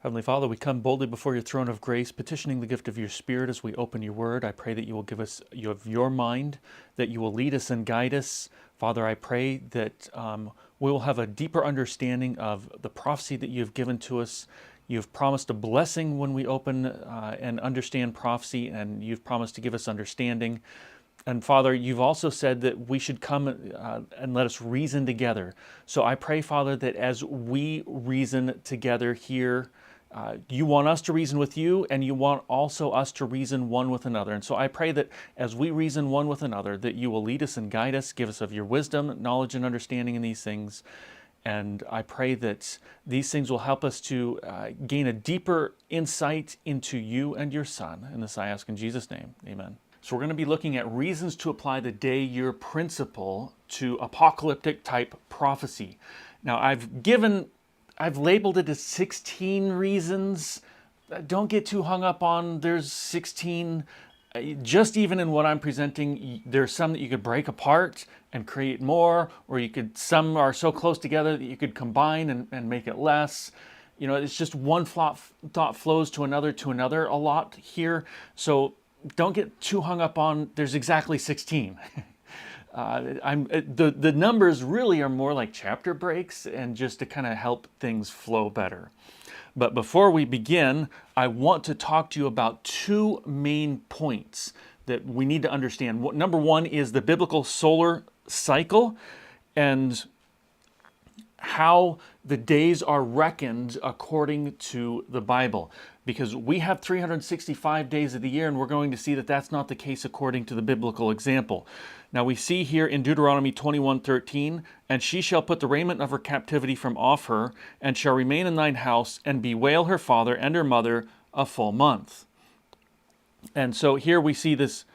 Heavenly Father, we come boldly before your throne of grace, petitioning the gift of your Spirit as we open your word. I pray that you will give us of your mind, that you will lead us and guide us. Father, I pray that we will have a deeper understanding of the prophecy that you've given to us. You've promised a blessing when we open and understand prophecy, and you've promised to give us understanding. And Father, you've also said that we should come and let us reason together. So I pray, Father, that as we reason together here, you want us to reason with you, and you want also us to reason one with another. And so I pray that as we reason one with another, that you will lead us and guide us, give us of your wisdom, knowledge, and understanding in these things. And I pray that these things will help us to gain a deeper insight into you and your Son. And this I ask in Jesus' name, amen. So we're going to be looking at reasons to apply the day-year principle to apocalyptic type prophecy. Now I've labeled it as 16 reasons. Don't get too hung up on there's 16. Just even in what I'm presenting, there's some that you could break apart and create more, or some are so close together that you could combine and make it less. You know, it's just one thought flows to another a lot here. So don't get too hung up on there's exactly 16. The numbers really are more like chapter breaks and just to kind of help things flow better. But before we begin, I want to talk to you about two main points that we need to understand. Number one is the biblical solar cycle and how the days are reckoned according to the Bible. Because we have 365 days of the year, and we're going to see that that's not the case according to the biblical example. Now we see here in Deuteronomy 21:13, "And she shall put the raiment of her captivity from off her, and shall remain in thine house, and bewail her father and her mother a full month." And so here we see this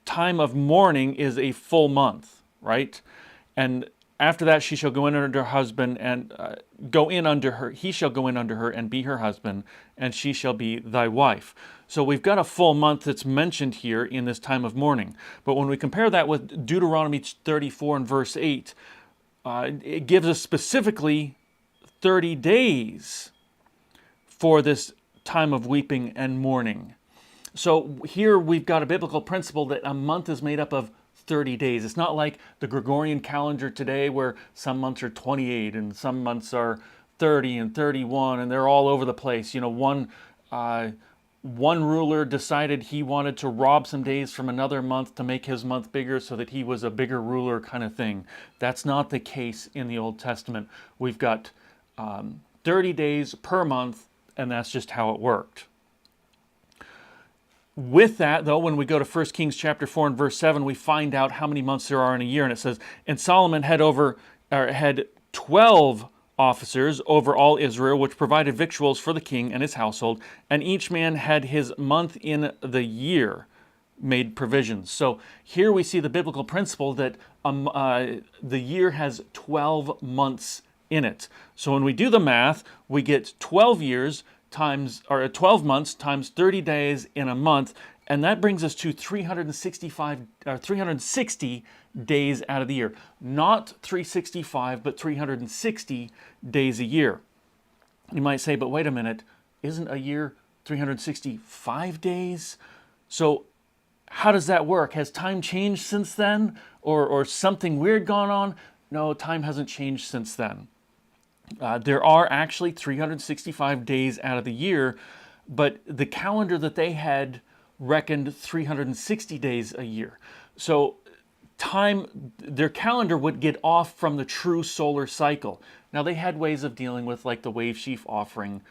time of mourning is a full month, right? And after that, she shall go in under her husband and he shall go in under her and be her husband, and she shall be thy wife. So we've got a full month that's mentioned here in this time of mourning. But when we compare that with Deuteronomy 34 and verse 8, it gives us specifically 30 days for this time of weeping and mourning. So here we've got a biblical principle that a month is made up of 30 days. It's not like the Gregorian calendar today where some months are 28 and some months are 30 and 31 and they're all over the place. You know, one ruler decided he wanted to rob some days from another month to make his month bigger so that he was a bigger ruler kind of thing. That's not the case in the Old Testament. We've got 30 days per month, and that's just how it worked. With that, though, when we go to 1 Kings chapter 4 and verse 7, we find out how many months there are in a year. And it says, "And Solomon had 12 officers over all Israel, which provided victuals for the king and his household, and each man had his month in the year made provisions." So here we see the biblical principle that the year has 12 months in it. So when we do the math, we get 12 years times, or 12 months times 30 days in a month, and that brings us to 360 days out of the year. Not 365, but 360 days a year. You might say, but wait a minute, isn't a year 365 days? So how does that work? Has time changed since then? Or something weird gone on? No, time hasn't changed since then. There are actually 365 days out of the year, but the calendar that they had reckoned 360 days a year. So their calendar would get off from the true solar cycle. Now they had ways of dealing with like the wave sheaf offering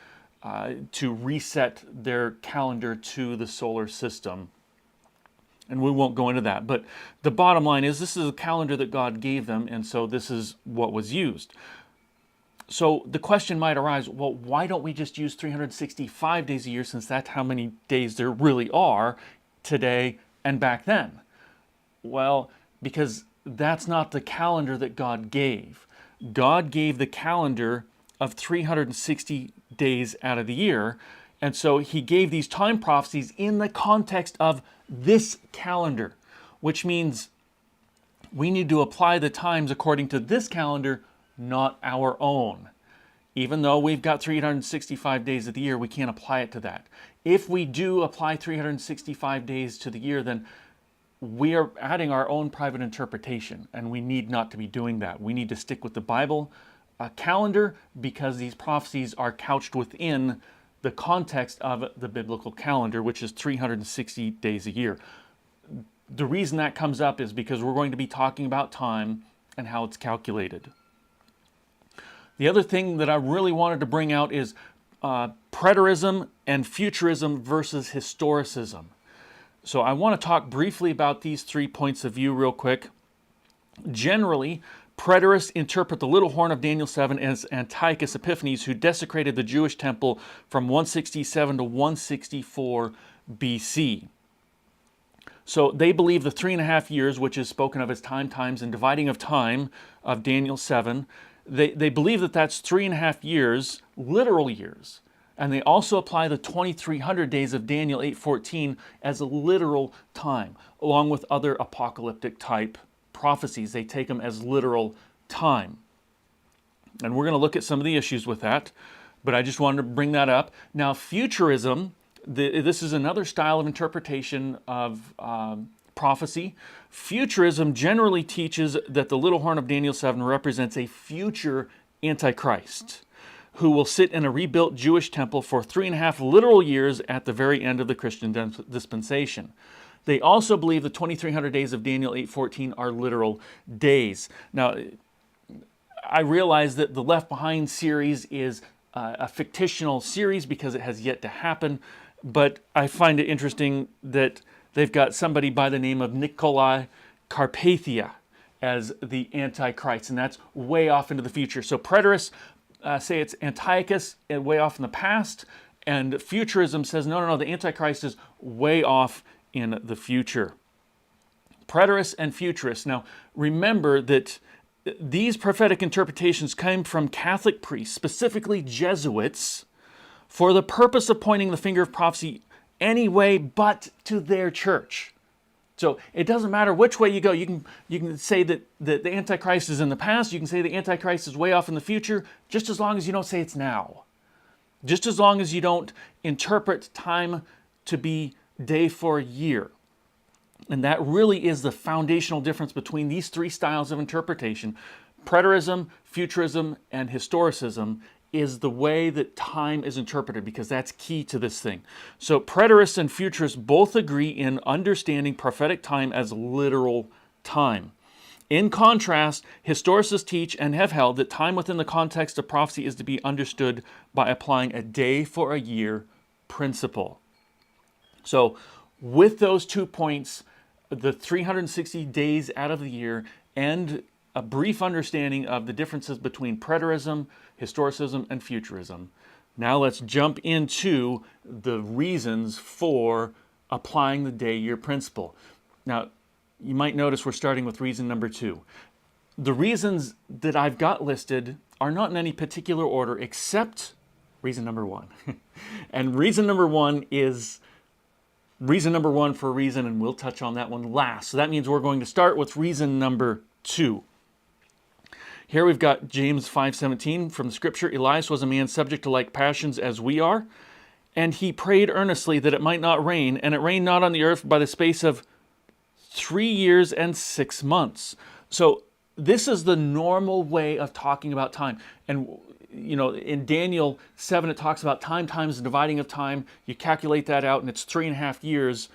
to reset their calendar to the solar system. And we won't go into that. But the bottom line is this is a calendar that God gave them, and so this is what was used. So the question might arise, well, why don't we just use 365 days a year since that's how many days there really are today and back then? Well, because that's not the calendar that God gave. God gave the calendar of 360 days out of the year, and so he gave these time prophecies in the context of this calendar, which means we need to apply the times according to this calendar, not our own. Even though we've got 365 days of the year, we can't apply it to that. If we do apply 365 days to the year, then we are adding our own private interpretation, and we need not to be doing that. We need to stick with the Bible calendar, because these prophecies are couched within the context of the biblical calendar, which is 360 days a year. The reason that comes up is because we're going to be talking about time and how it's calculated. The other thing that I really wanted to bring out is preterism and futurism versus historicism. So I want to talk briefly about these 3 points of view real quick. Generally, preterists interpret the little horn of Daniel 7 as Antiochus Epiphanes, who desecrated the Jewish temple from 167 to 164 BC. So they believe the 3.5 years, which is spoken of as times, and dividing of time of Daniel 7, they believe that that's 3.5 years, literal years. And they also apply the 2,300 days of Daniel 8:14 as a literal time, along with other apocalyptic type prophecies. They take them as literal time. And we're going to look at some of the issues with that, but I just wanted to bring that up. Now, futurism, this is another style of interpretation of prophecy. Futurism generally teaches that the little horn of Daniel 7 represents a future Antichrist who will sit in a rebuilt Jewish temple for 3.5 literal years at the very end of the Christian dispensation. They also believe the 2,300 days of Daniel 8:14 are literal days. Now, I realize that the Left Behind series is a fictional series because it has yet to happen, but I find it interesting that they've got somebody by the name of Nicolae Carpathia as the Antichrist, and that's way off into the future. So preterists say it's Antiochus way off in the past, and futurism says, no, the Antichrist is way off in the future. Preterists and futurists. Now, remember that these prophetic interpretations came from Catholic priests, specifically Jesuits, for the purpose of pointing the finger of prophecy anyway but to their church. So it doesn't matter which way you go. You can say that the Antichrist is in the past. You can say the Antichrist is way off in the future, just as long as you don't say it's now. Just as long as you don't interpret time to be day for year. And that really is the foundational difference between these 3 styles of interpretation. Preterism, futurism, and historicism is the way that time is interpreted, because that's key to this thing. So preterists and futurists both agree in understanding prophetic time as literal time. In contrast, historicists teach and have held that time within the context of prophecy is to be understood by applying a day for a year principle. So with those 2 points, the 360 days out of the year and a brief understanding of the differences between preterism, historicism, and futurism. Now let's jump into the reasons for applying the day-year principle. Now, you might notice we're starting with reason number 2. The reasons that I've got listed are not in any particular order except reason number 1. And reason number 1 is reason number 1 for a reason, and we'll touch on that one last. So that means we're going to start with reason number 2. Here we've got James 5:17 from the scripture. Elias was a man subject to like passions as we are, and he prayed earnestly that it might not rain, and it rained not on the earth by the space of 3 years and 6 months. So this is the normal way of talking about time. And you know, in Daniel 7, it talks about time times the dividing of time. You calculate that out, and it's 3.5 years.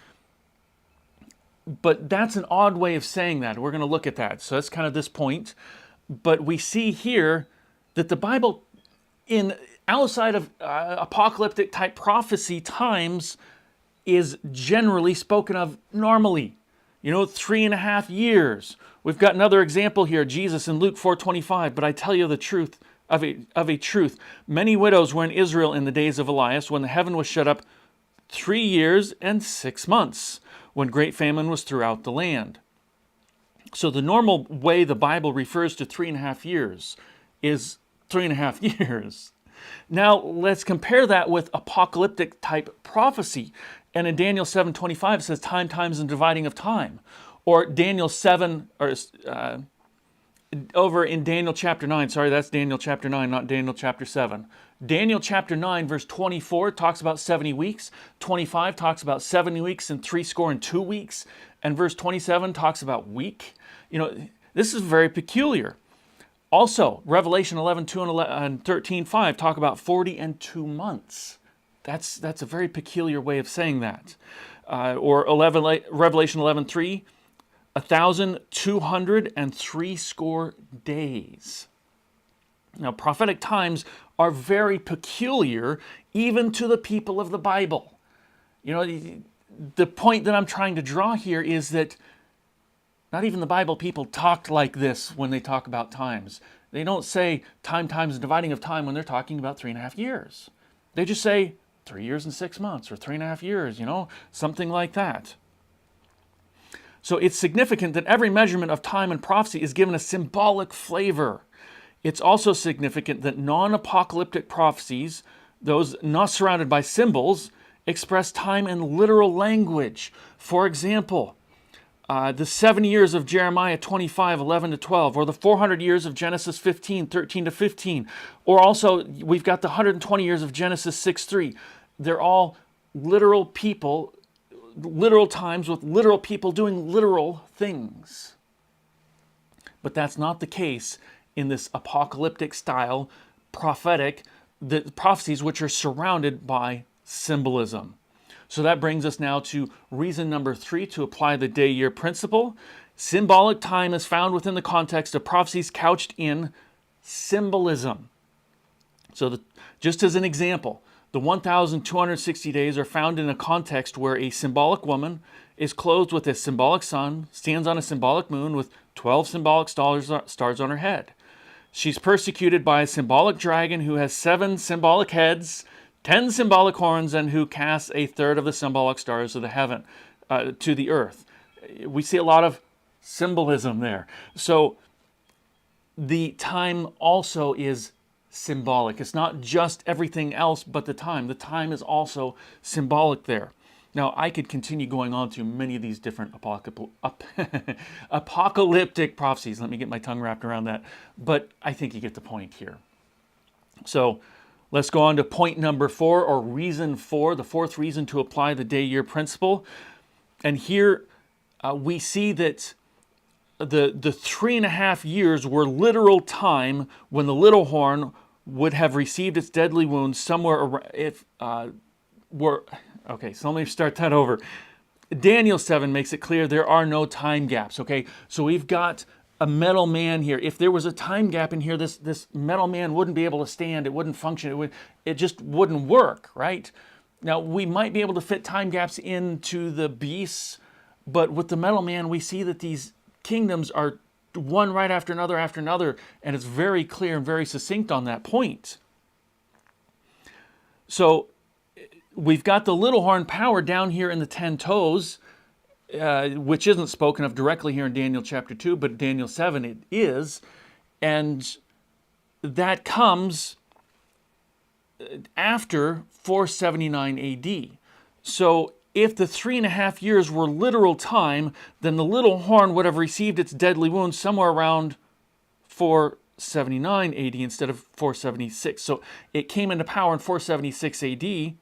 But that's an odd way of saying that. We're going to look at that. So that's kind of this point. But we see here that the Bible, in outside of apocalyptic type prophecy times, is generally spoken of normally. 3.5 years. We've got another example here, Jesus in Luke 4:25. But I tell you the truth, of a truth, many widows were in Israel in the days of Elias, when the heaven was shut up 3 years and 6 months, when great famine was throughout the land. So the normal way the Bible refers to 3.5 years is 3.5 years. Now let's compare that with apocalyptic type prophecy. And in Daniel 7:25 it says time, times, and dividing of time. Or Daniel 7, or over in Daniel chapter 9, sorry, that's Daniel chapter 9, not Daniel chapter 7. Daniel chapter 9, verse 24 talks about 70 weeks. 25 talks about 70 weeks and 62 weeks. And verse 27 talks about week. This is very peculiar. Also, Revelation 11:2 and 13:5 talk about 40 and 2 months. That's a very peculiar way of saying that. Or Revelation 11:3, 1,260 days. Now, prophetic times are very peculiar even to the people of the Bible. The point that I'm trying to draw here is that not even the Bible people talked like this when they talk about times. They don't say time times the dividing of time when they're talking about 3.5 years. They just say 3 years and 6 months or 3.5 years, something like that. So it's significant that every measurement of time and prophecy is given a symbolic flavor. It's also significant that non-apocalyptic prophecies, those not surrounded by symbols, express time in literal language. For example, the 7 years of Jeremiah 25:11-12, or the 400 years of Genesis 15:13-15, or also we've got the 120 years of Genesis 6:3. They're all literal people, literal times with literal people doing literal things. But that's not the case in this apocalyptic style the prophecies which are surrounded by symbolism. So that brings us now to reason number 3 to apply the day-year principle. Symbolic time is found within the context of prophecies couched in symbolism. So just as an example, the 1,260 days are found in a context where a symbolic woman is clothed with a symbolic sun, stands on a symbolic moon with 12 symbolic stars on her head. She's persecuted by a symbolic dragon who has 7 symbolic heads, 10 symbolic horns, and who casts a third of the symbolic stars of the heaven to the earth. We see a lot of symbolism there. So the time also is symbolic. It's not just everything else but the time. The time is also symbolic there. Now, I could continue going on through many of these different apocalyptic prophecies. Let me get my tongue wrapped around that. But I think you get the point here. So let's go on to point number 4, or reason 4, the fourth reason to apply the day-year principle. And here we see that the 3.5 years were literal time when the little horn would have received its deadly wound somewhere around, okay, so let me start that over. Daniel 7 makes it clear there are no time gaps, okay? So we've got a metal man here. If there was a time gap in here, this metal man wouldn't be able to stand. It wouldn't function. It just wouldn't work, right? Now, we might be able to fit time gaps into the beasts, but with the metal man, we see that these kingdoms are one right after another, and it's very clear and very succinct on that point. So we've got the little horn power down here in the 10 toes, which isn't spoken of directly here in Daniel chapter 2, but Daniel 7 it is. And that comes after 479 AD. So if the 3.5 years were literal time, then the little horn would have received its deadly wound somewhere around 479 AD instead of 476. So it came into power in 476 AD.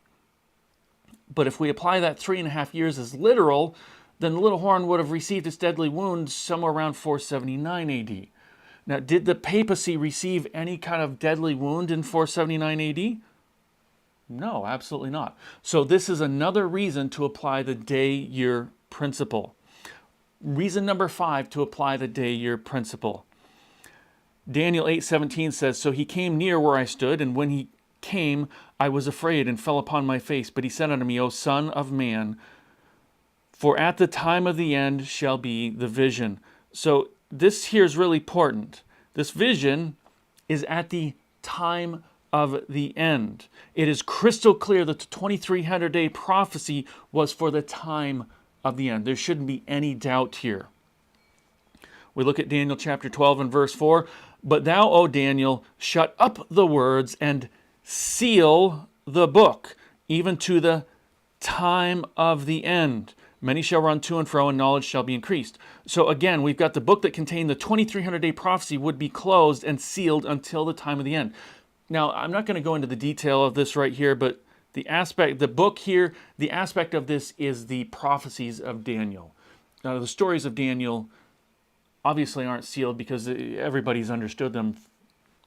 But if we apply that 3.5 years as literal, then the little horn would have received its deadly wound somewhere around 479 AD. Now, did the papacy receive any kind of deadly wound in 479 AD? No, absolutely not. So this is another reason to apply the day-year principle. Reason number 5 to apply the day-year principle. Daniel 8:17 says, "So he came near where I stood, and when he came, I was afraid and fell upon my face. But he said unto me, O son of man, for at the time of the end shall be the vision." So this here is really important. This vision is at the time of the end. It is crystal clear that the 2300-day prophecy was for the time of the end. There shouldn't be any doubt here. We look at Daniel chapter 12 and verse 4. "But thou, O Daniel, shut up the words and seal the book, even to the time of the end. Many shall run to and fro, and knowledge shall be increased. So again, we've got the book that contained the 2300-day prophecy would be closed and sealed until the time of the end. Now, I'm not going to go into the detail of this right here, but the book here, the aspect of this is the prophecies of Daniel. Now, the stories of Daniel obviously aren't sealed because everybody's understood them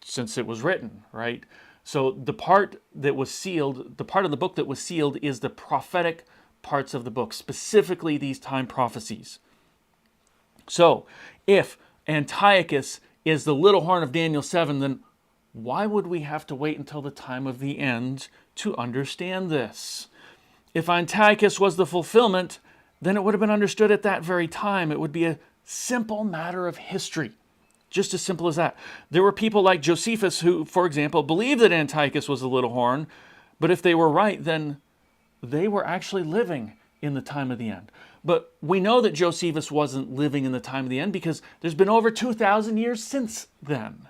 since it was written, right? So the part that was sealed, the part of the book that was sealed is the prophetic parts of the book, specifically these time prophecies. So if Antiochus is the little horn of Daniel 7, then why would we have to wait until the time of the end to understand this? If Antiochus was the fulfillment, then it would have been understood at that very time. It would be a simple matter of history. Just as simple as that. There were people like Josephus who, for example, believed that Antiochus was the little horn, but if they were right, then they were actually living in the time of the end. But we know that Josephus wasn't living in the time of the end because there's been over 2,000 years since then.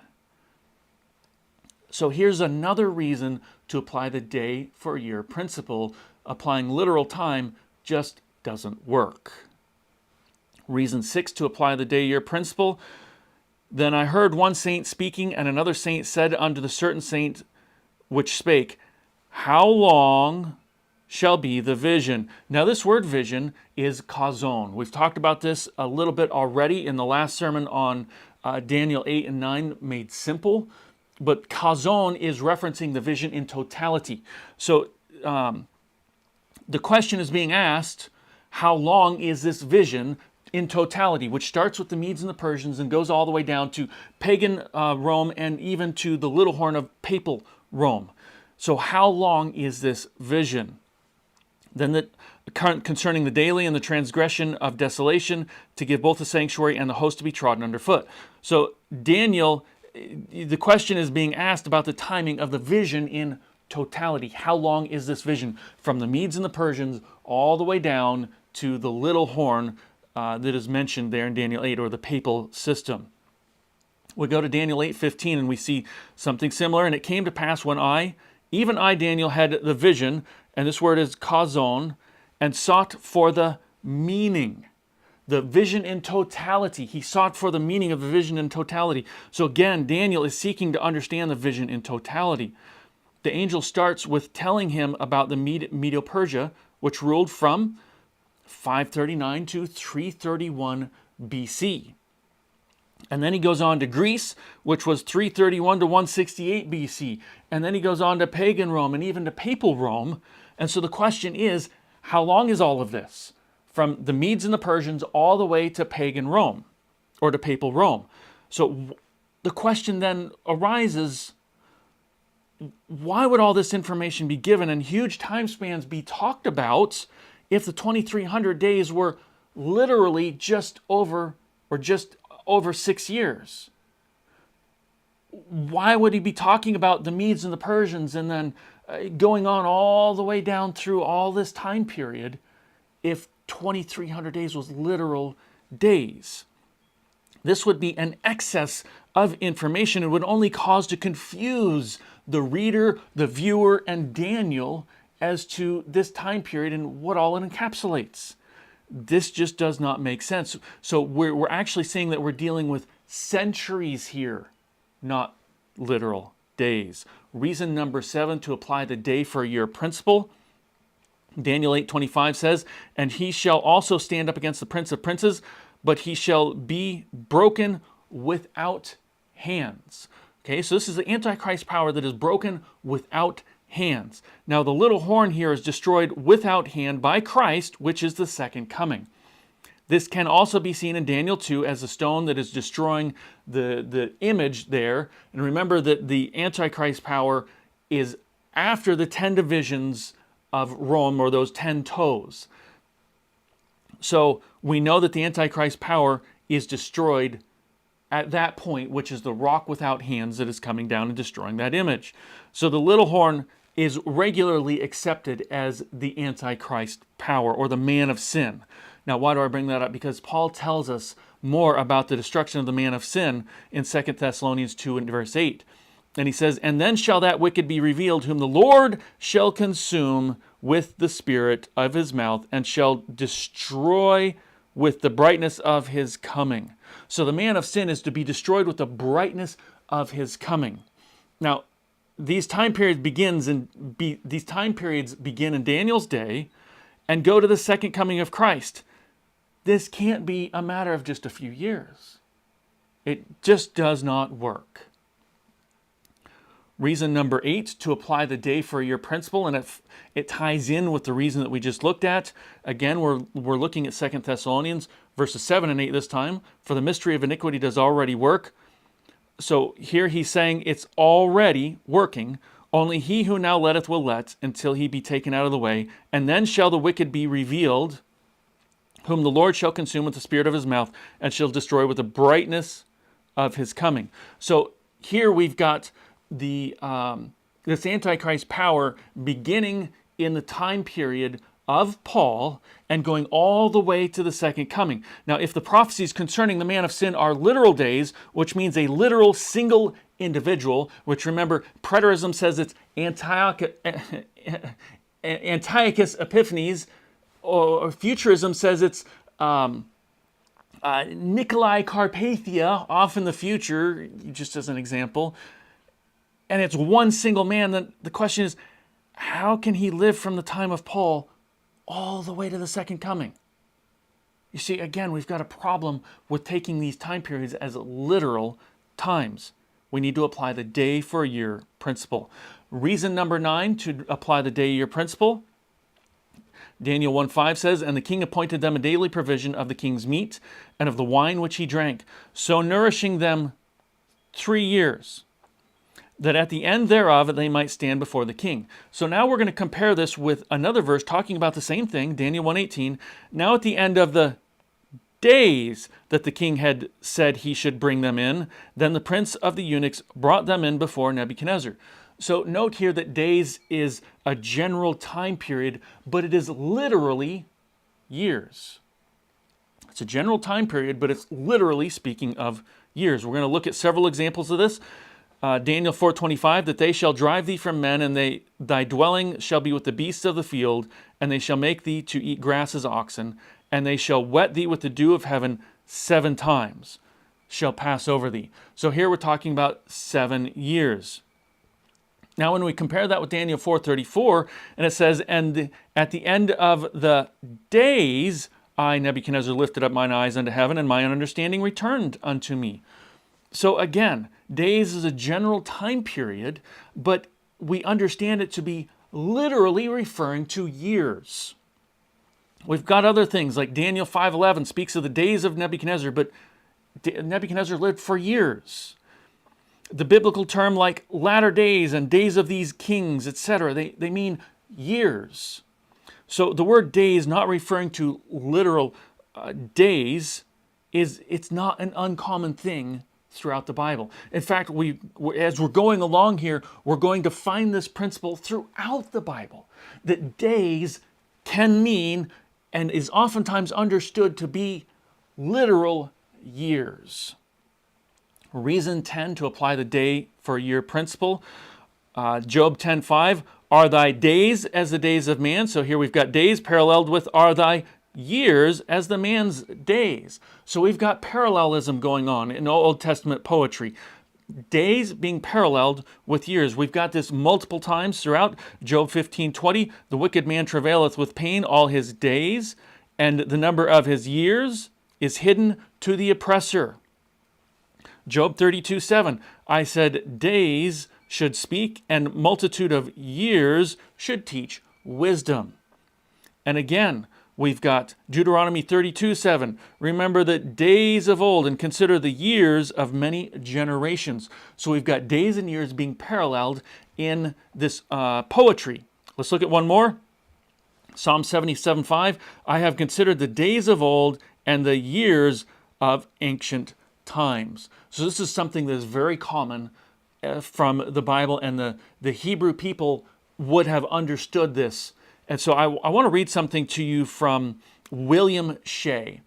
So here's another reason to apply the day for year principle. Applying literal time just doesn't work. Reason 6 to apply the day year principle. Then I heard one saint speaking, and another saint said unto the certain saint which spake, How long shall be the vision? Now this word vision is kazon. We've talked about this a little bit already in the last sermon on Daniel 8 and 9 made simple. But kazon is referencing the vision in totality. So the question is being asked, how long is this vision in totality, which starts with the Medes and the Persians and goes all the way down to pagan Rome and even to the little horn of papal Rome. So how long is this vision? Then concerning the daily and the transgression of desolation, to give both the sanctuary and the host to be trodden underfoot. So Daniel, the question is being asked about the timing of the vision in totality. How long is this vision from the Medes and the Persians all the way down to the little horn that is mentioned there in Daniel 8, or the papal system? We go to Daniel 8:15 and we see something similar. And it came to pass when even I, Daniel, had the vision, and this word is kazon, and sought for the meaning. The vision in totality. He sought for the meaning of the vision in totality. So again, Daniel is seeking to understand the vision in totality. The angel starts with telling him about the Medo-Persia, which ruled from 539 to 331 BC. And then he goes on to Greece, which was 331 to 168 BC. And then he goes on to pagan Rome and even to papal Rome. And so the question is, how long is all of this? From the Medes and the Persians all the way to pagan Rome, or to papal Rome. So the question then arises, why would all this information be given and huge time spans be talked about if the 2300 days were literally just over 6 years? Why would he be talking about the Medes and the Persians and then going on all the way down through all this time period if 2300 days was literal days? This would be an excess of information. It would only cause to confuse the reader, the viewer, and Daniel as to this time period and what all it encapsulates. This just does not make sense. So we're actually saying that we're dealing with centuries here, not literal days. Reason number 7 to apply the day for a year principle. Daniel 8:25 says, And he shall also stand up against the prince of princes, but he shall be broken without hands. Okay, so this is the Antichrist power that is broken without hands. Now the little horn here is destroyed without hand by Christ, which is the second coming. This can also be seen in Daniel 2 as a stone that is destroying the image there. And remember that the Antichrist power is after the 10 divisions of Rome, or those 10 toes. So we know that the Antichrist power is destroyed at that point, which is the rock without hands that is coming down and destroying that image. So the little horn is regularly accepted as the Antichrist power, or the man of sin. Now, why do I bring that up? Because Paul tells us more about the destruction of the man of sin in 2 Thessalonians 2 and verse 8. And he says, And then shall that wicked be revealed, whom the Lord shall consume with the spirit of his mouth, and shall destroy with the brightness of his coming. So the man of sin is to be destroyed with the brightness of his coming. Now, these time periods begin in Daniel's day and go to the second coming of Christ. This can't be a matter of just a few years. It just does not work. Reason number 8, to apply the day for a year principle, and it ties in with the reason that we just looked at. Again, we're looking at 2 Thessalonians verses 7 and 8 this time. For the mystery of iniquity does already work. So here he's saying it's already working. Only he who now letteth will let until he be taken out of the way. And then shall the wicked be revealed, whom the Lord shall consume with the spirit of his mouth, and shall destroy with the brightness of his coming. So here we've got this Antichrist power beginning in the time period of Paul and going all the way to the second coming. Now, if the prophecies concerning the man of sin are literal days, which means a literal single individual, which remember, preterism says it's Antiochus Epiphanes, or futurism says it's Nikolai Carpathia, off in the future, just as an example. And it's one single man. Then the question is, how can he live from the time of Paul all the way to the second coming? You see, again, we've got a problem with taking these time periods as literal times. We need to apply the day for a year principle. Reason number 9 to apply the day year principle. Daniel 1:5 says, and the king appointed them a daily provision of the king's meat and of the wine which he drank, so nourishing them 3 years, that at the end thereof they might stand before the king. So now we're going to compare this with another verse talking about the same thing, Daniel 1:18. Now at the end of the days that the king had said he should bring them in, then the prince of the eunuchs brought them in before Nebuchadnezzar. So note here that days is a general time period, but it is literally years. It's a general time period, but it's literally speaking of years. We're going to look at several examples of this. Daniel 4:25, that they shall drive thee from men, and thy dwelling shall be with the beasts of the field, and they shall make thee to eat grass as oxen, and they shall wet thee with the dew of heaven 7 times, shall pass over thee. So here we're talking about 7 years. Now when we compare that with Daniel 4:34, and it says, and at the end of the days, I, Nebuchadnezzar, lifted up mine eyes unto heaven, and my understanding returned unto me. So again, days is a general time period, but we understand it to be literally referring to years. We've got other things like Daniel 5:11 speaks of the days of Nebuchadnezzar, but Nebuchadnezzar lived for years. The biblical term like latter days and days of these kings, etc., they mean years. So the word days, not referring to literal days, it's not an uncommon thing throughout the Bible. In fact, as we're going along here, we're going to find this principle throughout the Bible, that days can mean and is oftentimes understood to be literal years. Reason 10 to apply the day for a year principle. Job 10:5, are thy days as the days of man? So here we've got days paralleled with are thy years as the man's days. So we've got parallelism going on in Old Testament poetry. Days being paralleled with years. We've got this multiple times throughout. Job 15:20, the wicked man travaileth with pain all his days, and the number of his years is hidden to the oppressor. Job 32:7, I said days should speak, and multitude of years should teach wisdom. And again, we've got Deuteronomy 32:7. Remember the days of old and consider the years of many generations. So we've got days and years being paralleled in this poetry. Let's look at one more. Psalm 77:5. I have considered the days of old and the years of ancient times. So this is something that is very common from the Bible, and the Hebrew people would have understood this. And so I want to read something to you from William Shea.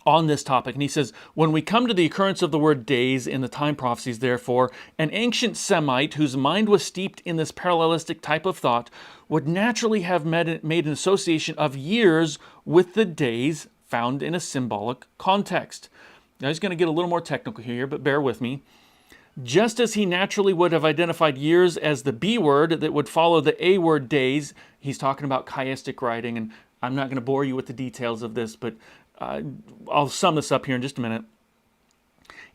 on this topic. And he says, when we come to the occurrence of the word days in the time prophecies, therefore, an ancient Semite whose mind was steeped in this parallelistic type of thought would naturally have made an association of years with the days found in a symbolic context. Now he's going to get a little more technical here, but bear with me. Just as he naturally would have identified years as the B word that would follow the A word days, he's talking about chiastic writing, and I'm not going to bore you with the details of this, but I'll sum this up here in just a minute.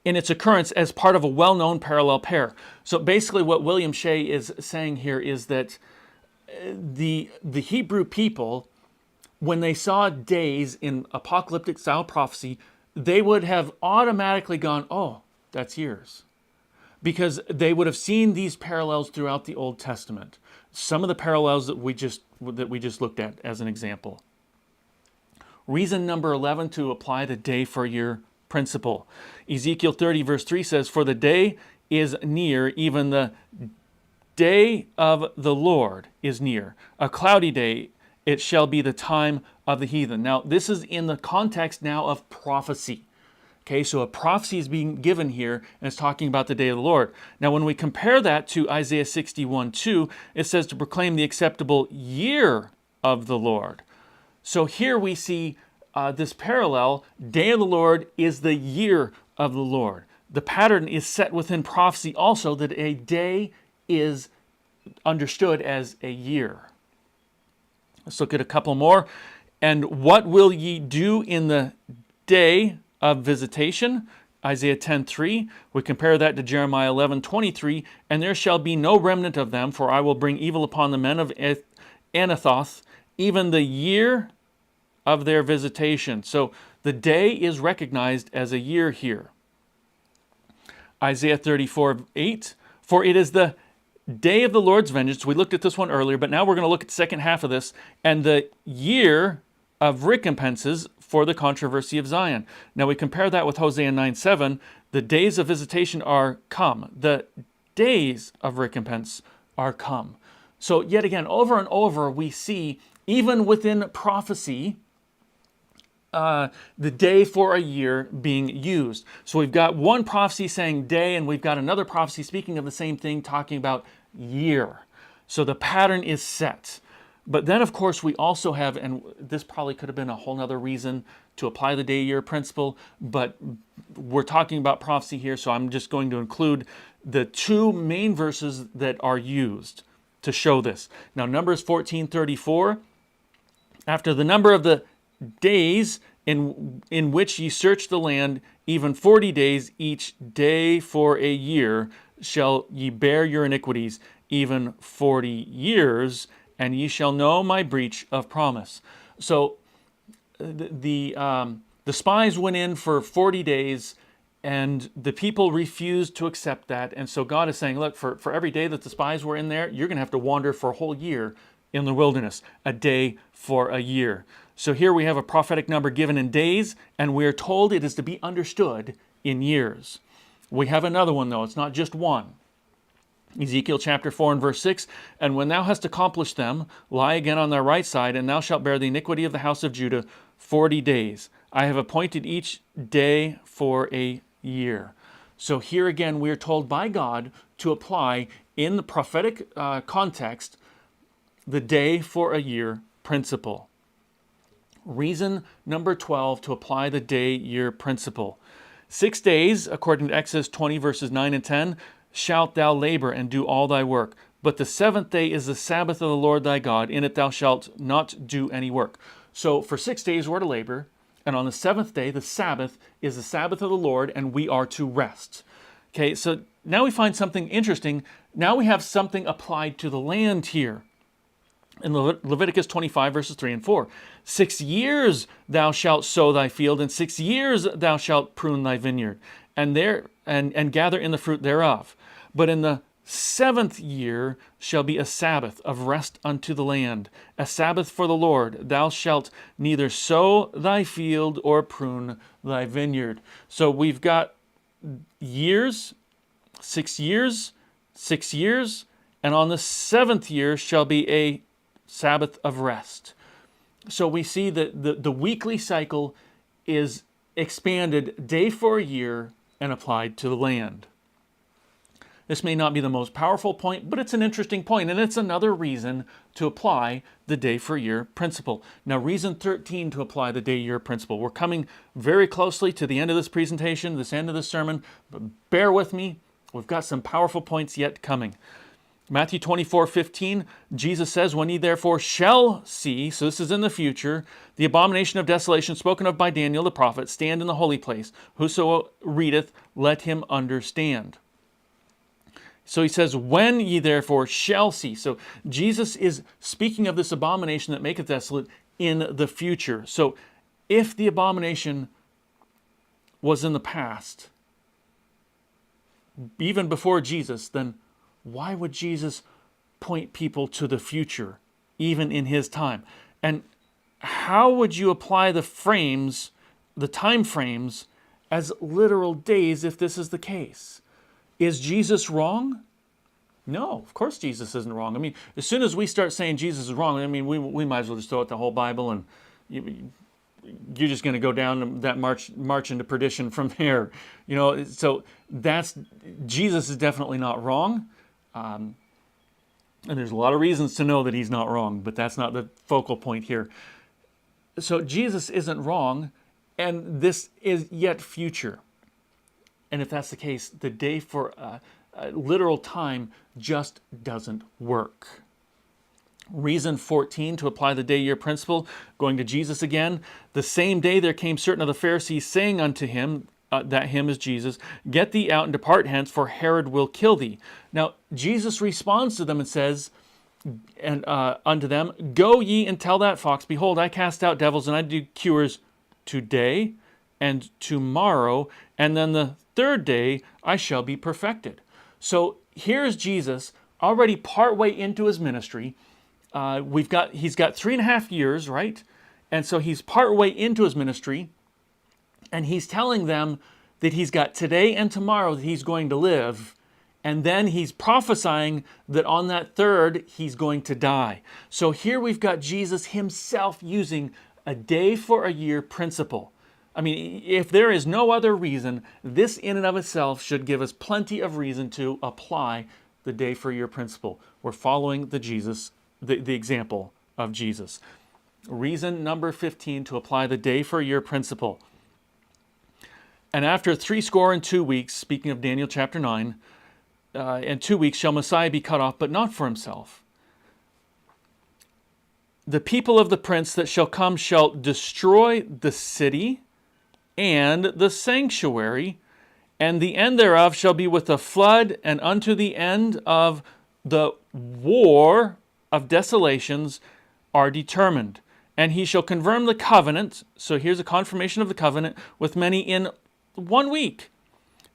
In its occurrence as part of a well-known parallel pair. So basically what William Shea is saying here is that the Hebrew people, when they saw days in apocalyptic style prophecy, they would have automatically gone, oh, that's years. Because they would have seen these parallels throughout the Old Testament. Some of the parallels that we just looked at as an example. Reason number 11 to apply the day for a year principle. Ezekiel 30 verse 3 says, for the day is near, even the day of the Lord is near. A cloudy day, it shall be the time of the heathen. Now, this is in the context now of prophecy. Okay, so a prophecy is being given here, and it's talking about the day of the Lord. Now, when we compare that to Isaiah 61:2, it says to proclaim the acceptable year of the Lord. So here we see this parallel. Day of the Lord is the year of the Lord. The pattern is set within prophecy also that a day is understood as a year. Let's look at a couple more. And what will ye do in the day of visitation? Isaiah 10:3. We compare that to Jeremiah 11:23. And there shall be no remnant of them, for I will bring evil upon the men of Anathoth, even the year of their visitation. So the day is recognized as a year here. Isaiah 34:8. For it is the day of the Lord's vengeance. We looked at this one earlier, but now we're going to look at the second half of this. And the year of recompenses for the controversy of Zion. Now we compare that with Hosea 9:7. The days of visitation are come. The days of recompense are come. So yet again, over and over, we see, even within prophecy, the day for a year being used. So we've got one prophecy saying day, and we've got another prophecy speaking of the same thing, talking about year. So the pattern is set. But then, of course, we also have, and this probably could have been a whole nother reason to apply the day-year principle, but we're talking about prophecy here, so I'm just going to include the two main verses that are used to show this. Now, Numbers 14:34, after the number of the days in which ye search the land, even 40 days, each day for a year, shall ye bear your iniquities, even 40 years, and ye shall know my breach of promise. So the spies went in for 40 days, and the people refused to accept that. And so God is saying, look, for every day that the spies were in there, you're going to have to wander for a whole year in the wilderness, a day for a year. So here we have a prophetic number given in days, and we are told it is to be understood in years. We have another one, though. It's not just one. Ezekiel chapter 4 and verse 6, and when thou hast accomplished them, lie again on thy right side, and thou shalt bear the iniquity of the house of Judah 40 days. I have appointed each day for a year. So here again, we are told by God to apply in the prophetic context the day for a year principle. Reason number 12 to apply the day-year principle. 6 days, according to Exodus 20 verses 9 and 10, shalt thou labor and do all thy work. But the seventh day is the Sabbath of the Lord thy God. In it thou shalt not do any work. So for 6 days we're to labor, and on the seventh day, the Sabbath, is the Sabbath of the Lord, and we are to rest. Okay, so now we find something interesting. Now we have something applied to the land here. In Leviticus 25 verses 3 and 4. 6 years thou shalt sow thy field, and 6 years thou shalt prune thy vineyard, and gather in the fruit thereof. But in the 7th year shall be a Sabbath of rest unto the land, a Sabbath for the Lord. Thou shalt neither sow thy field or prune thy vineyard. So we've got years, 6 years, 6 years, and on the 7th year shall be a Sabbath of rest. So we see that the weekly cycle is expanded day for a year and applied to the land. This may not be the most powerful point, but it's an interesting point, and it's another reason to apply the day for year principle. Now, reason 13 to apply the day year principle. We're coming very closely to the end of this presentation, this end of this sermon, but bear with me. We've got some powerful points yet coming. Matthew 24:15, Jesus says, when ye therefore shall see, so this is in the future, the abomination of desolation spoken of by Daniel the prophet, stand in the holy place. Whoso readeth, let him understand. So he says, when ye therefore shall see. So Jesus is speaking of this abomination that maketh desolate in the future. So if the abomination was in the past, even before Jesus, then why would Jesus point people to the future, even in his time? And how would you apply the frames, the time frames, as literal days if this is the case? Is Jesus wrong? No, of course Jesus isn't wrong. I mean, as soon as we start saying Jesus is wrong, I mean, we might as well just throw out the whole Bible and you're just going to go down that march into perdition from there. You know, so Jesus is definitely not wrong. And there's a lot of reasons to know that he's not wrong, but that's not the focal point here. So Jesus isn't wrong, and this is yet future. And if that's the case, the day for literal time just doesn't work. Reason 14 to apply the day-year principle, going to Jesus again. The same day there came certain of the Pharisees, saying unto him, that him is Jesus, get thee out and depart hence, for Herod will kill thee. Now, Jesus responds to them and says, and unto them, go ye and tell that fox, behold, I cast out devils and I do cures today and tomorrow, and then the third day I shall be perfected. So here's Jesus already partway into his ministry. He's got 3.5 years, right? And so he's partway into his ministry, and he's telling them that he's got today and tomorrow that he's going to live, and then he's prophesying that on that third he's going to die. So here we've got Jesus himself using a day for a year principle. I mean, if there is no other reason, this in and of itself should give us plenty of reason to apply the day for a year principle. We're following the example of Jesus. Reason number 15 to apply the day for a year principle. And after 62 weeks, speaking of Daniel chapter 9, and 2 weeks shall Messiah be cut off, but not for himself. The people of the prince that shall come shall destroy the city and the sanctuary, and the end thereof shall be with a flood, and unto the end of the war of desolations are determined. And he shall confirm the covenant, so here's a confirmation of the covenant, with many in 1 week.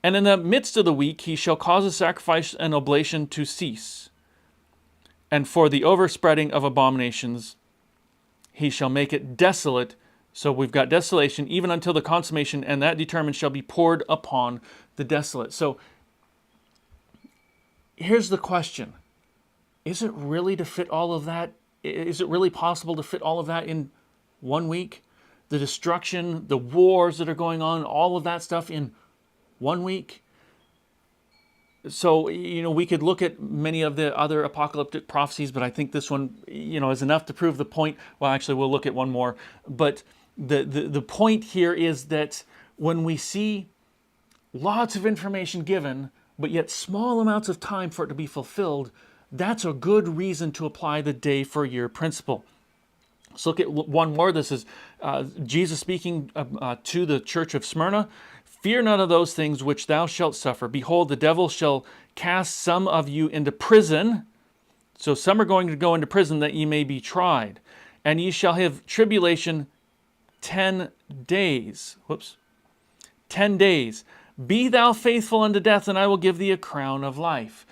And in the midst of the week he shall cause a sacrifice and oblation to cease. And for the overspreading of abominations he shall make it desolate. So we've got desolation even until the consummation, and that determined shall be poured upon the desolate. So here's the question. Is it really to fit all of that? Is it really possible to fit all of that in 1 week? The destruction, the wars that are going on, all of that stuff in 1 week? So, we could look at many of the other apocalyptic prophecies, but I think this one, is enough to prove the point. Well, actually, we'll look at one more. But the point here is that when we see lots of information given, but yet small amounts of time for it to be fulfilled, that's a good reason to apply the day for a year principle. Let's look at one more. This is Jesus speaking to the church of Smyrna. Fear none of those things which thou shalt suffer. Behold, the devil shall cast some of you into prison. So some are going to go into prison that ye may be tried. And ye shall have tribulation 10 days. 10 days. Be thou faithful unto death, and I will give thee a crown of life.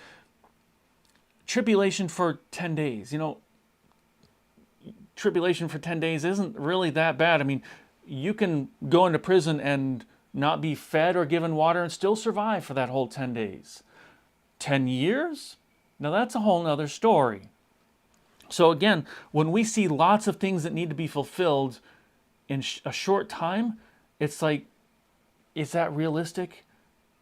Tribulation for 10 days. Tribulation for 10 days isn't really that bad. I mean, you can go into prison and not be fed or given water and still survive for that whole 10 days. 10 years? Now that's a whole nother story. So again, when we see lots of things that need to be fulfilled in a short time, it's like Is that realistic?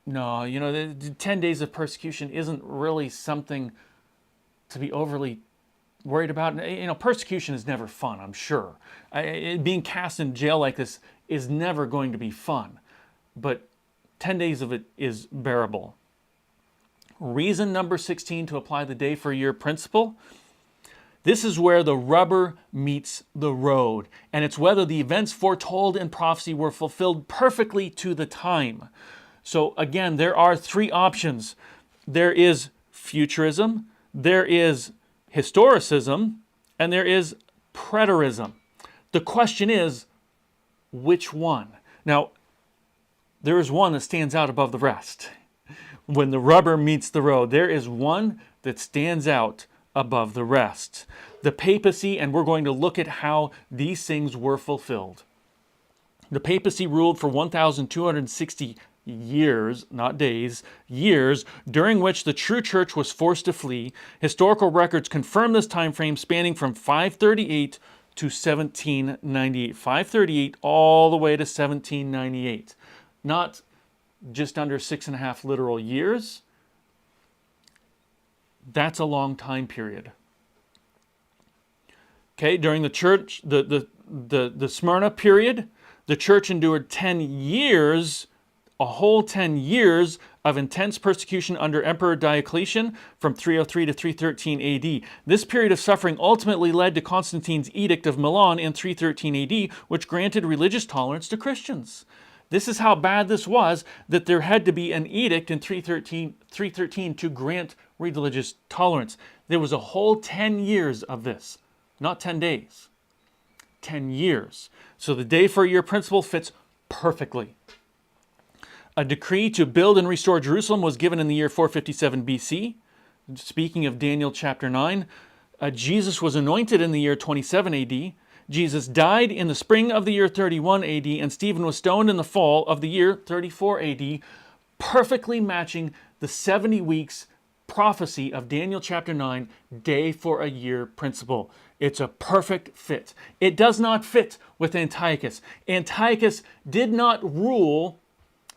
No, the 10 days of persecution isn't really something to be overly worried about. Persecution is never fun, I'm sure. Being cast in jail like this is never going to be fun. But 10 days of it is bearable. Reason number 16 to apply the day for a year principle. This is where the rubber meets the road, and it's whether the events foretold in prophecy were fulfilled perfectly to the time. So again, there are three options. There is futurism, there is historicism, and there is preterism. The question is, which one? Now, there is one that stands out above the rest. When the rubber meets the road, there is one that stands out above the rest. The papacy, and we're going to look at how these things were fulfilled. The papacy ruled for 1,260 years, not days, years, during which the true church was forced to flee. Historical records confirm this time frame spanning from 538 to 1798. 538 all the way to 1798. Not just under 6.5 literal years. That's a long time period. Okay, during the church, the Smyrna period, the church endured 10 years, a whole 10 years of intense persecution under Emperor Diocletian from 303 to 313 AD. This period of suffering ultimately led to Constantine's Edict of Milan in 313 AD, which granted religious tolerance to Christians. This is how bad this was, that there had to be an edict in 313 to grant religious tolerance. There was a whole 10 years of this, not 10 days. 10 years. So the day for a year principle fits perfectly. A decree to build and restore Jerusalem was given in the year 457 BC. Speaking of Daniel chapter 9, Jesus was anointed in the year 27 AD. Jesus died in the spring of the year 31 AD, and Stephen was stoned in the fall of the year 34 AD, perfectly matching the 70 weeks prophecy of Daniel chapter 9, day for a year principle. It's a perfect fit. It does not fit with Antiochus. Antiochus did not rule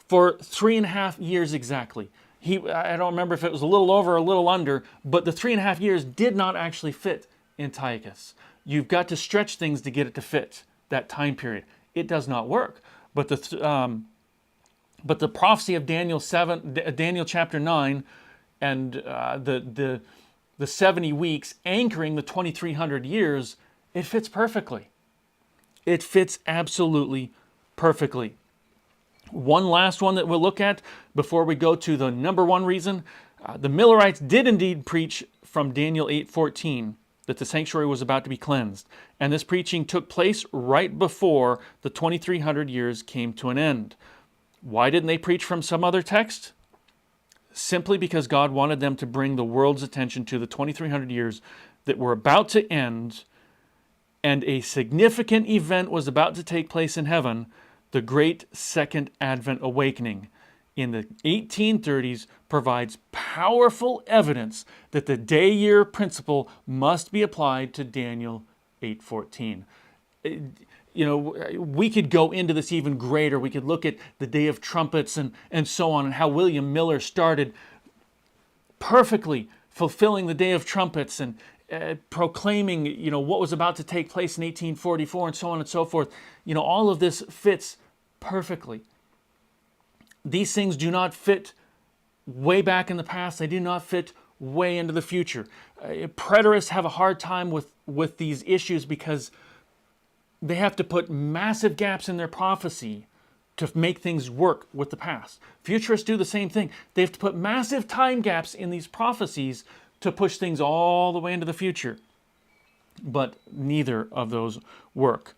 for 3.5 years exactly. I don't remember if it was a little over or a little under, but the 3.5 years did not actually fit Antiochus. You've got to stretch things to get it to fit that time period. It does not work. But the prophecy of Daniel chapter 9, and the 70 weeks anchoring the 2,300 years, it fits perfectly. It fits absolutely perfectly. One last one that we'll look at before we go to the number one reason. The Millerites did indeed preach from Daniel 8:14 that the sanctuary was about to be cleansed. And this preaching took place right before the 2,300 years came to an end. Why didn't they preach from some other text? Simply because God wanted them to bring the world's attention to the 2,300 years that were about to end, and a significant event was about to take place in heaven, the Great Second Advent Awakening in the 1830s provides powerful evidence that the day-year principle must be applied to Daniel 8:14. We could go into this even greater. We could look at the Day of Trumpets and so on, and how William Miller started perfectly fulfilling the Day of Trumpets and proclaiming, what was about to take place in 1844 and so on and so forth. All of this fits perfectly. These things do not fit way back in the past. They do not fit way into the future. Preterists have a hard time with these issues because they have to put massive gaps in their prophecy to make things work with the past. Futurists do the same thing. They have to put massive time gaps in these prophecies to push things all the way into the future. But neither of those work.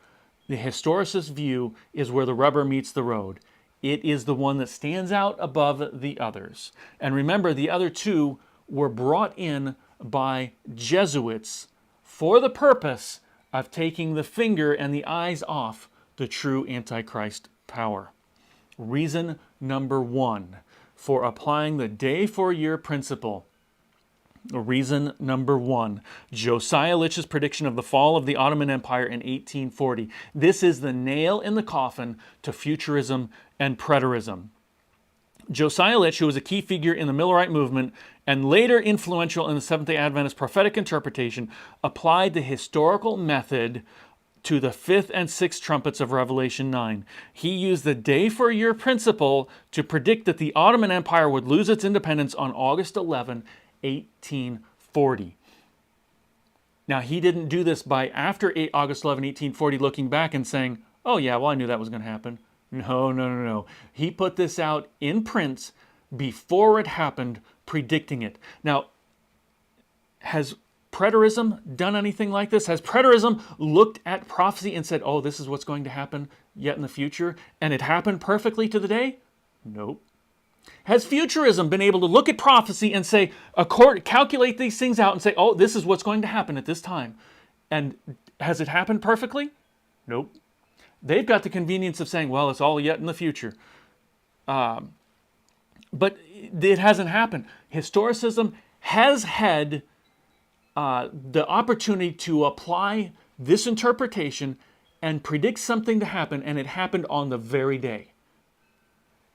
The historicist view is where the rubber meets the road. It is the one that stands out above the others. And remember, the other two were brought in by Jesuits for the purpose of taking the finger and the eyes off the true Antichrist power. Reason number one for applying the day for a year principle. Reason number one, Josiah Litch's prediction of the fall of the Ottoman Empire in 1840. This is the nail in the coffin to futurism and preterism. Josiah Litch, who was a key figure in the Millerite movement and later influential in the Seventh-day Adventist prophetic interpretation, applied the historical method to the fifth and sixth trumpets of Revelation 9. He used the day-for-a-year principle to predict that the Ottoman Empire would lose its independence on August 11, 1840. Now, he didn't do this by after August 11, 1840, looking back and saying, oh yeah, well, I knew that was going to happen. No. He put this out in print before it happened, predicting it. Now, has preterism done anything like this? Has preterism looked at prophecy and said, oh, this is what's going to happen yet in the future, and it happened perfectly to the day? Nope. Has futurism been able to look at prophecy and say, calculate these things out and say, oh, this is what's going to happen at this time? And has it happened perfectly? Nope. They've got the convenience of saying, well, it's all yet in the future. But it hasn't happened. Historicism has had the opportunity to apply this interpretation and predict something to happen, and it happened on the very day.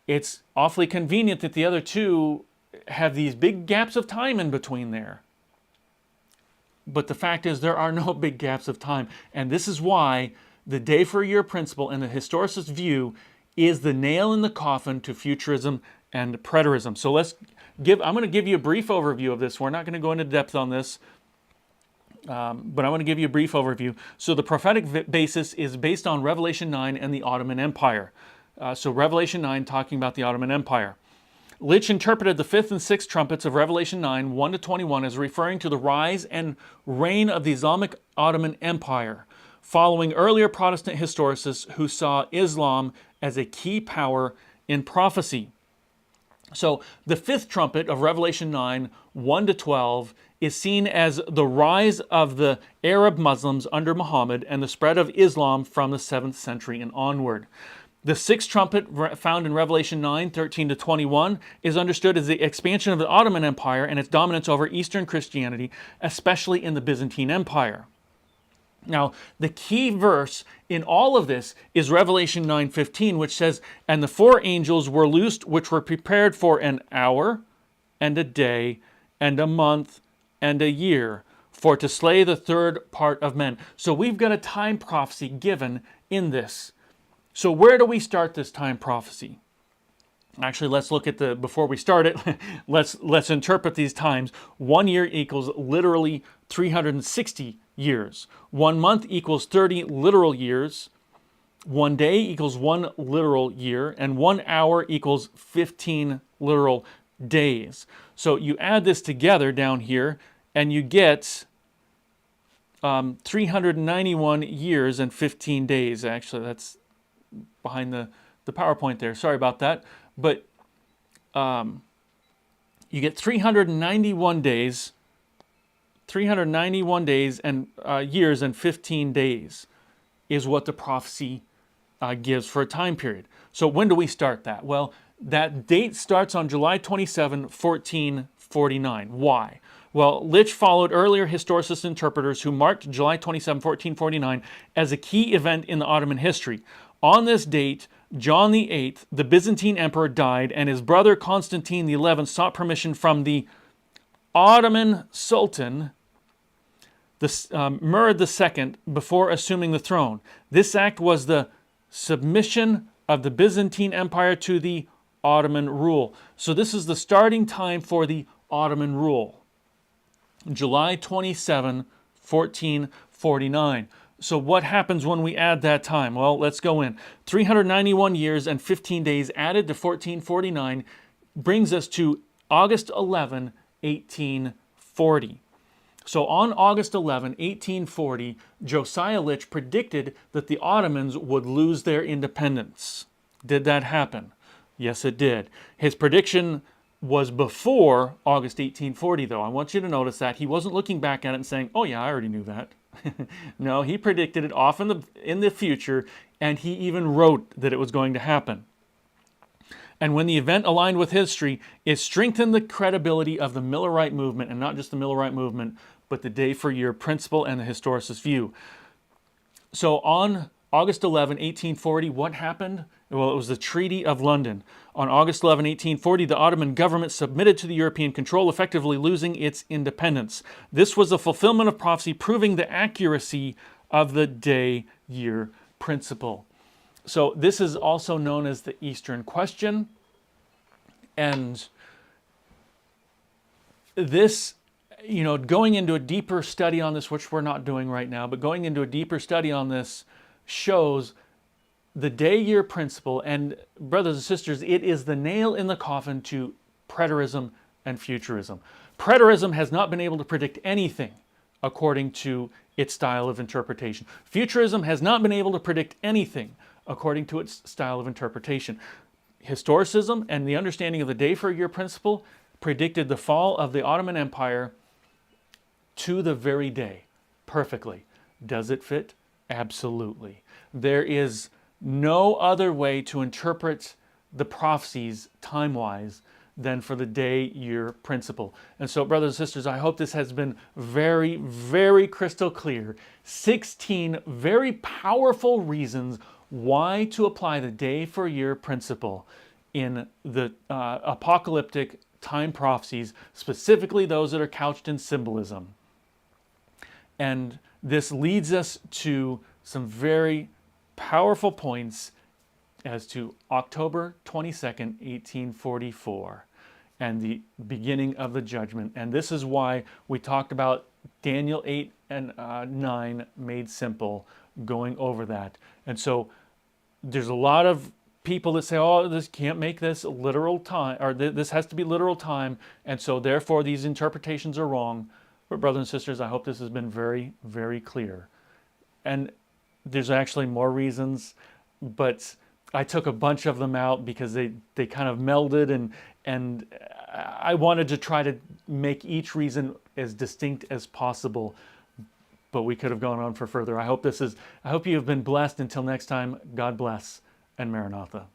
It's awfully convenient that the other two have these big gaps of time in between there. But the fact is, there are no big gaps of time. And this is why the day-for-a-year principle and the historicist view is the nail in the coffin to futurism and preterism. So I'm going to give you a brief overview of this. We're not going to go into depth on this, but I want to give you a brief overview. So the prophetic basis is based on Revelation 9 and the Ottoman Empire. So Revelation 9 talking about the Ottoman Empire. Litch interpreted the fifth and sixth trumpets of Revelation 9, 1-21 as referring to the rise and reign of the Islamic Ottoman Empire, following earlier Protestant historicists who saw Islam as a key power in prophecy. So the fifth trumpet of Revelation 9, 1-12 is seen as the rise of the Arab Muslims under Muhammad and the spread of Islam from the 7th century and onward. The sixth trumpet found in Revelation 9, 13-21 is understood as the expansion of the Ottoman Empire and its dominance over Eastern Christianity, especially in the Byzantine Empire. Now, the key verse in all of this is Revelation 9:15, which says, "And the four angels were loosed, which were prepared for an hour, and a day, and a month, and a year, for to slay the third part of men." So we've got a time prophecy given in this. So where do we start this time prophecy? Actually, let's look at before we start it, let's interpret these times. 1 year equals literally 360 years. 1 month equals 30 literal years. 1 day equals 1 literal year. And 1 hour equals 15 literal days. So you add this together down here, and you get 391 years and 15 days. Actually, that's behind the PowerPoint there. Sorry about that. But you get 391 days, and years and 15 days is what the prophecy gives for a time period. So when do we start that? Well, that date starts on July 27, 1449. Why? Well, Litch followed earlier historicist interpreters who marked July 27, 1449 as a key event in the Ottoman history. On this date, John VIII, the Byzantine emperor, died, and his brother Constantine XI sought permission from the Ottoman Sultan, Murad II, before assuming the throne. This act was the submission of the Byzantine Empire to the Ottoman rule. So this is the starting time for the Ottoman rule. July 27, 1449. So what happens when we add that time? Well, let's go in. 391 years and 15 days added to 1449 brings us to August 11, 1840. So on August 11, 1840, Josiah Litch predicted that the Ottomans would lose their independence. Did that happen? Yes, it did. His prediction was before August 1840, though. I want you to notice that. He wasn't looking back at it and saying, oh yeah, I already knew that. No, he predicted it off in the future, and he even wrote that it was going to happen. And when the event aligned with history, it strengthened the credibility of the Millerite movement, and not just the Millerite movement, but the day-for-year principle and the historicist view. So on August 11, 1840, what happened? Well, it was the Treaty of London. On August 11, 1840, the Ottoman government submitted to the European control, effectively losing its independence. This was a fulfillment of prophecy, proving the accuracy of the day-year principle. So this is also known as the Eastern Question. And this, going into a deeper study on this, which we're not doing right now, but going into a deeper study on this shows the day-year principle. And brothers and sisters, it is the nail in the coffin to preterism and futurism. Preterism has not been able to predict anything according to its style of interpretation. Futurism has not been able to predict anything according to its style of interpretation. Historicism and the understanding of the day-for-year principle predicted the fall of the Ottoman Empire to the very day, perfectly. Does it fit? Absolutely. There is no other way to interpret the prophecies time-wise than for the day-year principle. And so, brothers and sisters, I hope this has been very, very crystal clear. 16 very powerful reasons why to apply the day-for-year principle in the apocalyptic time prophecies, specifically those that are couched in symbolism. And this leads us to some very powerful points as to October 22nd, 1844, and the beginning of the judgment. And this is why we talked about Daniel 8 and 9 made simple, going over that. And so there's a lot of people that say, oh, this can't make this literal time, or this has to be literal time, and so therefore these interpretations are wrong. But brothers and sisters, I hope this has been very, very clear. And there's actually more reasons, but I took a bunch of them out because they kind of melded, and I wanted to try to make each reason as distinct as possible, but we could have gone on for further. I hope you have been blessed. Until next time, God bless, and Maranatha.